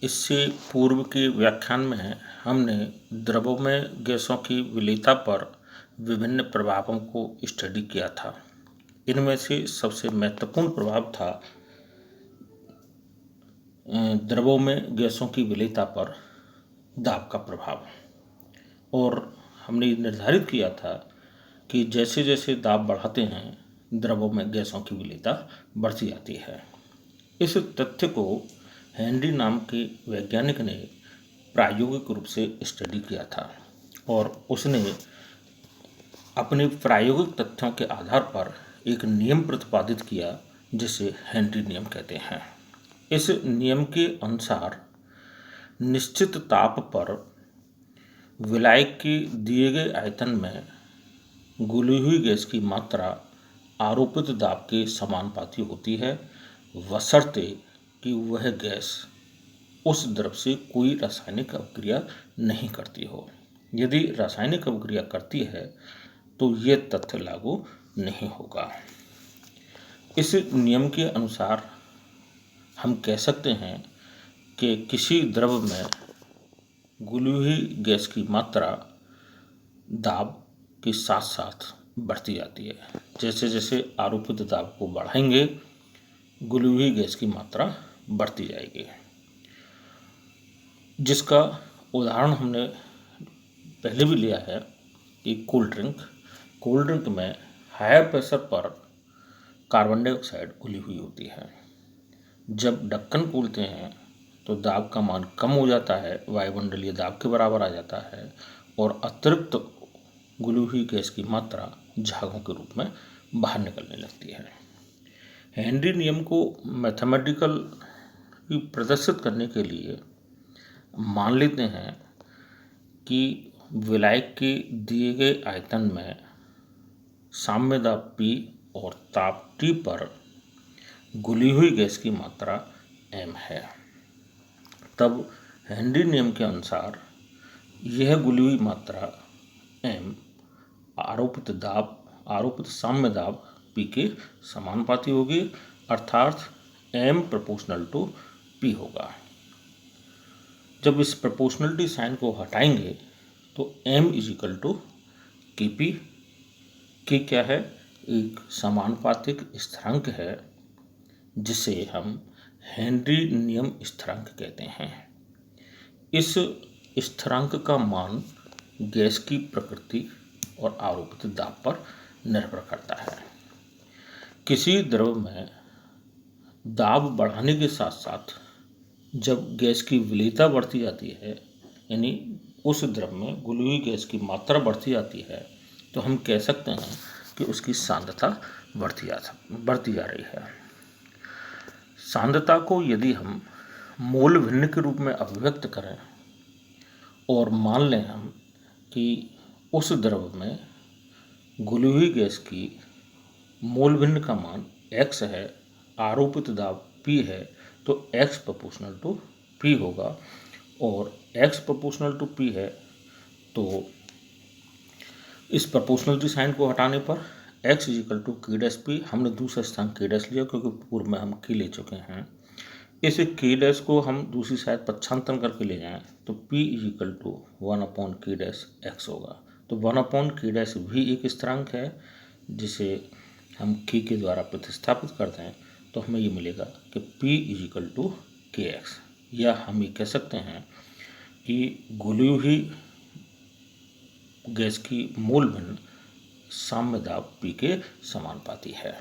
इससे पूर्व के व्याख्यान में हमने द्रवों में गैसों की विलेयता पर विभिन्न प्रभावों को स्टडी किया था। इनमें से सबसे महत्वपूर्ण प्रभाव था द्रवों में गैसों की विलेयता पर दाब का प्रभाव, और हमने निर्धारित किया था कि जैसे जैसे दाब बढ़ाते हैं द्रवों में गैसों की विलेयता बढ़ती जाती है। इस तथ्य को हेनरी नाम के वैज्ञानिक ने प्रायोगिक रूप से स्टडी किया था और उसने अपने प्रायोगिक तथ्यों के आधार पर एक नियम प्रतिपादित किया जिसे हेनरी नियम कहते हैं। इस नियम के अनुसार निश्चित ताप पर विलायक के दिए गए आयतन में घुली हुई गैस की मात्रा आरोपित दाब के समानुपाती होती है, बशर्ते कि वह गैस उस द्रव से कोई रासायनिक अभिक्रिया नहीं करती हो। यदि रासायनिक अभिक्रिया करती है तो यह तथ्य लागू नहीं होगा। इस नियम के अनुसार हम कह सकते हैं कि किसी द्रव में घुली हुई गैस की मात्रा दाब के साथ साथ बढ़ती जाती है। जैसे जैसे आरोपित दाब को बढ़ाएंगे घुली हुई गैस की मात्रा बढ़ती जाएगी, जिसका उदाहरण हमने पहले भी लिया है कि कोल्ड ड्रिंक में हायर प्रेशर पर कार्बन डाइऑक्साइड घुली हुई होती है। जब ढक्कन खोलते हैं तो दाब का मान कम हो जाता है, वायुमंडलीय दाब के बराबर आ जाता है और अतिरिक्त घुली हुई गैस की मात्रा झागों के रूप में बाहर निकलने लगती है। हेनरी नियम को मैथमेटिकल प्रदर्शित करने के लिए मान लेते हैं कि विलायक के दिए गए आयतन में साम्य दाब P और ताप T पर घुली हुई गैस की मात्रा m है। तब हेनरी नियम के अनुसार यह घुली हुई मात्रा m आरोपित साम्य दाब P के समानुपाती होगी, अर्थात m प्रोपोर्शनल टू P होगा। जब इस प्रोपोर्शनलिटी साइन को हटाएंगे तो m equal to Kp। K क्या है? एक समानुपातिक स्थिरांक है जिसे हम हेनरी नियम स्थिरांक कहते हैं। इस स्थिरांक का मान गैस की प्रकृति और आरोपित दाब पर निर्भर करता है। किसी द्रव में दाब बढ़ाने के साथ साथ जब गैस की विलेयता बढ़ती जाती है, यानी उस द्रव में घुली हुई गैस की मात्रा बढ़ती जाती है, तो हम कह सकते हैं कि उसकी सांद्रता बढ़ती जा रही है। सांद्रता को यदि हम मोल भिन्न के रूप में अभिव्यक्त करें और मान लें हम कि उस द्रव में घुली हुई गैस की मोल भिन्न का मान x है, आरोपित दाब P है, तो x प्रोपोर्शनल टू P होगा, और x प्रोपोर्शनल टू P है तो इस प्रोपोर्शनलिटी साइन को हटाने पर x equal to K dash P, हमने दूसरा स्थान K डैश लिया क्योंकि पूर्व में हम K ले चुके हैं। इस K डैश को हम दूसरी साइड पक्षांतरण करके ले जाएं तो P equal to 1/K dash x होगा। तो 1/K डैश भी एक स्थिरांक है जिसे हम K के द्वारा प्रतिस्थापित करते हैं तो हमें ये मिलेगा कि P इजिकल टू KX, या हम ये कह सकते हैं कि घुली हुई गैस की मोल भिन्न साम्य दाब P के समानुपाती है।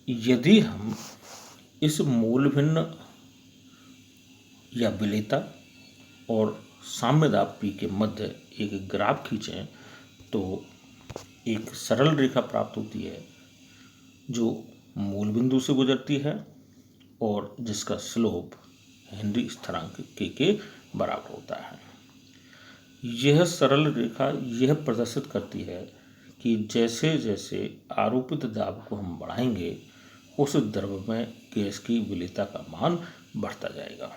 यदि हम इस मोल भिन्न या विलेयता और साम्य दाब P के मध्य एक ग्राफ खींचें तो एक सरल रेखा प्राप्त होती है जो मूल बिंदु से गुजरती है और जिसका स्लोप हेनरी स्थिरांक K के बराबर होता है। यह सरल रेखा यह प्रदर्शित करती है कि जैसे जैसे आरोपित दाब को हम बढ़ाएंगे उस द्रव में गैस की विलेयता का मान बढ़ता जाएगा।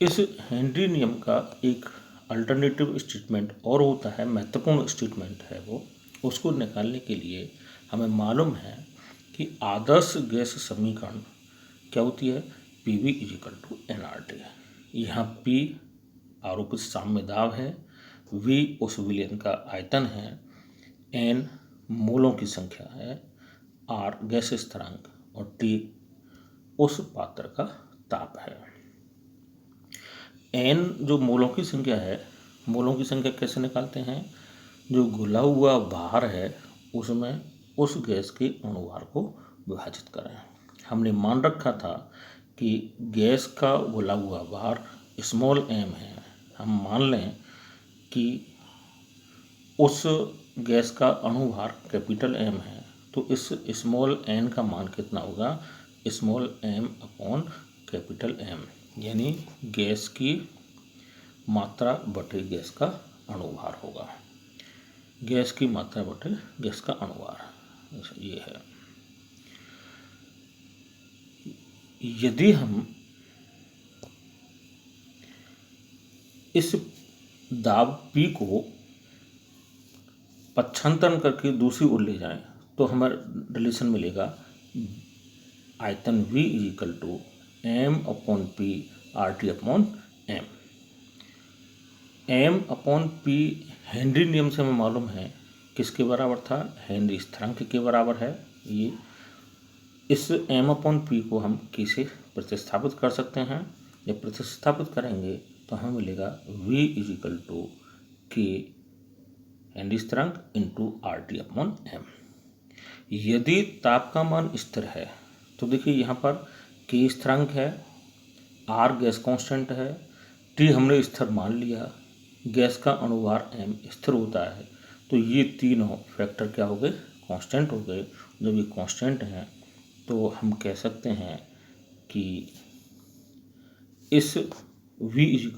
इस हेनरी नियम का एक अल्टरनेटिव स्टेटमेंट और होता है, महत्वपूर्ण स्टेटमेंट है वो। उसको निकालने के लिए हमें मालूम है कि आदर्श गैस समीकरण क्या होती है, PV = nRT। यहाँ P आरोपित साम्य दाब है, V उस विलयन का आयतन है, N मोलों की संख्या है, R गैस स्थिरांक और T उस पात्र का ताप है। N जो मोलों की संख्या है, मोलों की संख्या कैसे निकालते हैं, जो घुला हुआ भार है उसमें उस गैस के अणुभार को विभाजित करें। हमने मान रखा था कि गैस का घुला हुआ भार m है। हम मान लें कि उस गैस का अणुभार M है, तो इस n का मान कितना होगा, m/M, यानी गैस की मात्रा बटे गैस का अणुभार होगा। गैस की मात्रा बटे गैस का अणुभार ये है। यदि हम इस दाब P को पक्षांतरण करके दूसरी ओर ले जाएं तो हमें रिलेशन मिलेगा, आयतन V = m/P RT/m। m/P Henry नियम से हमें मालूम है किसके बराबर था, हेनरी स्थिरांक के बराबर है। ये इस m/P को हम कैसे प्रतिस्थापित कर सकते हैं, जब प्रतिस्थापित करेंगे तो हमें मिलेगा V = K हेनरी स्थिरांक ×RT/m। यदि ताप का मान स्थिर है तो देखिए यहाँ पर K स्थिरांक है, R गैस कांस्टेंट है, T हमने स्थिर मान लिया, गैस का अणुभार M स्थिर होता है, तो ये तीनों फैक्टर क्या हो गए, कांस्टेंट हो गए। जब ये कांस्टेंट हैं तो हम कह सकते हैं कि इस V =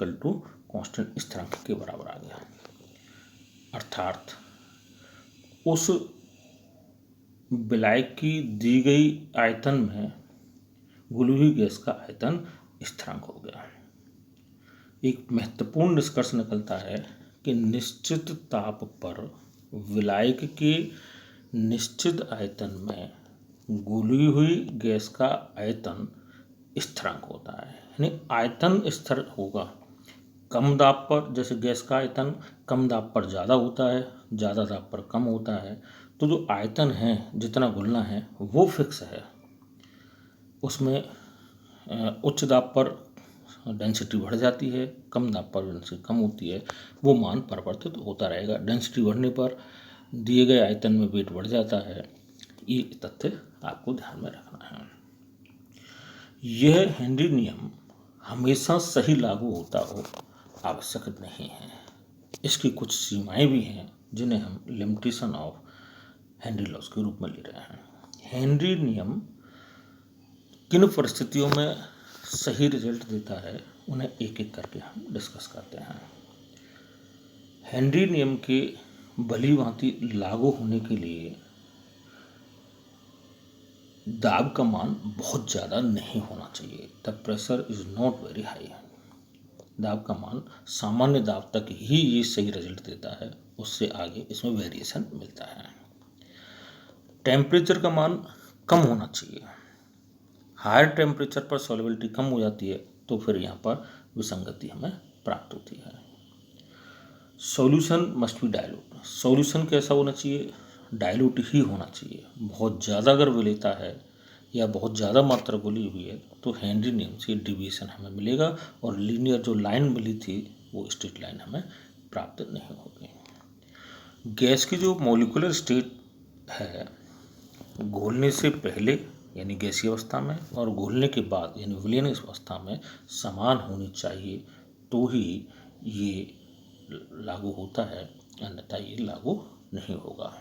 कांस्टेंट स्थिरांक के बराबर आ गया, अर्थात उस विलायक की दी गई आयतन में घुली हुई गैस का आयतन स्थिरांक हो गया। एक महत्वपूर्ण निष्कर्ष निकलता है कि निश्चित ताप पर विलायक के निश्चित आयतन में घुली हुई गैस का आयतन स्थिरांक होता है, यानी आयतन स्थिर होगा। कम दाब पर, जैसे गैस का आयतन कम दाब पर ज़्यादा होता है, ज़्यादा दाब पर कम होता है, तो जो आयतन है जितना घुलना है वो फिक्स है। उसमें उच्च दाब पर डेंसिटी बढ़ जाती है, कम दाब पर डेंसिटी कम होती है, वो मान परिवर्तित होता रहेगा। डेंसिटी बढ़ने पर दिए गए आयतन में वेट बढ़ जाता है। ये तथ्य आपको ध्यान में रखना है। यह हेनरी नियम हमेशा सही लागू होता हो आवश्यक नहीं है। इसकी कुछ सीमाएं भी हैं जिन्हें हम लिमिटेशन ऑफ हेनरी लॉज के रूप में ले रहे हैं। हेनरी नियम किन परिस्थितियों में सही रिजल्ट देता है, उन्हें एक एक करके हम डिस्कस करते हैं। हेनरी नियम के भली भांति लागू होने के लिए दाब का मान बहुत ज़्यादा नहीं होना चाहिए। The pressure is not very high. दाब का मान सामान्य दाब तक ही ये सही रिजल्ट देता है, उससे आगे इसमें वेरिएशन मिलता है। टेम्परेचर का मान कम होना चाहिए। हायर टेम्परेचर पर सॉल्युबिलिटी कम हो जाती है तो फिर यहाँ पर विसंगति हमें प्राप्त होती है। Solution must be dilute. Solution कैसा होना चाहिए, डाइल्यूट ही होना चाहिए। बहुत ज़्यादा अगर विलेयता है या बहुत ज़्यादा मात्रा घुली हुई है तो हेनरी नियम से डिविएशन हमें मिलेगा और लीनियर जो लाइन मिली थी वो स्ट्रेट लाइन हमें प्राप्त नहीं होगी। गैस की जो मॉलिक्यूलर स्टेट है, घोलने से पहले यानी गैसीय अवस्था में और घोलने के बाद यानी विलयन अवस्था में समान होनी चाहिए, तो ही ये लागू होता है, अन्यथा ये लागू नहीं होगा।